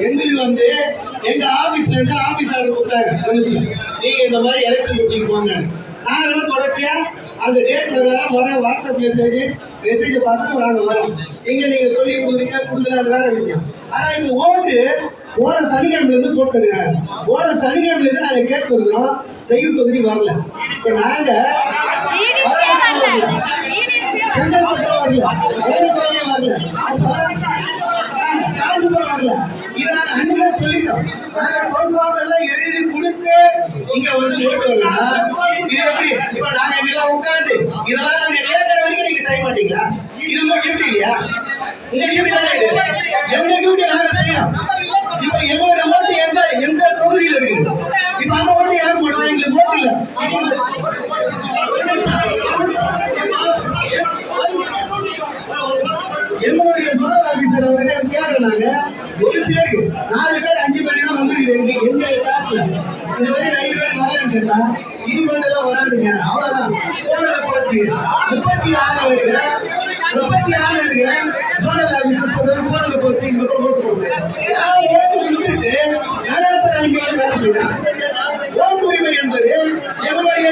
எங்களுக்கு எங்க ஆபீஸ்ல இருந்து ஆபீஸ் ஆர்டர் கொடுத்தாங்க, நீங்க இந்த மாதிரி எலெக்ஷன் டியூட்டிக்கு போங்க. நாங்களும் தொடர்ச்சியா அந்த டேட் பிரகாரம் வர வாட்ஸ்அப் மெசேஜ் பார்த்துட்டு நாங்க வரோம். நீங்க சொல்லி கொடுக்குறீங்க அது வேற விஷயம். ஆனா இப்ப போன சனிக்கிழமைல இருந்து போட்டுருக்காங்க. போன சனிக்கிழமைல இருந்து நாங்க கேட்டு வந்துடும், செய்யும் தொகுதி வரல. இப்ப நாங்க எழுதி கொடுத்து இங்க ஓட்டு வரலாம். இப்ப நாங்க எல்லாம் உட்காந்து இதெல்லாம் நாங்க கேட்கற வரைக்கும் நீங்க செய்ய மாட்டீங்களா? இது உங்க டியூட்டி இல்லையா? உங்க டியூட்டி தானே இது. எங்க டியூட்டி நாங்க செய்யலாம். இப்ப எங்களோட ஓட்டு எந்த தொகுதியில் இருக்குது? இப்ப அந்த ஓட்டு யாரும் போடுவாங்க? எங்களுக்கு ஓட்டு இல்ல. எங்களுடைய சோதல் ஆபீசர் அவர்கள் கேட்கறாங்க, ஒரு சிலர் 4 பேர் 5 பேர் தான் வந்துருக்குது எங்க கிளாஸ்ல. இந்த மாதிரி நிறைய பேர் வரலன்னு கேட்டா இது மட்டும் வராதுங்க. அவ்வளவுதான் போச்சு. 36 இருக்கிற சோதல் ஆபீசர் சொல்றது போச்சு. இங்க ஓட்டு போச்சு. ஓட்டு கொடுத்துட்டு கலாச்சாரம் இங்க வந்து வேலை செய்யலாம். ஓட்டு உரிமை என்பது எங்களுடைய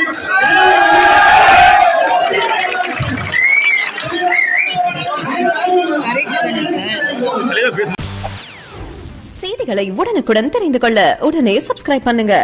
செய்திகளை உடனுக்குடன் தெரிந்து கொள்ள உடனே சப்ஸ்கிரைப் பண்ணுங்க.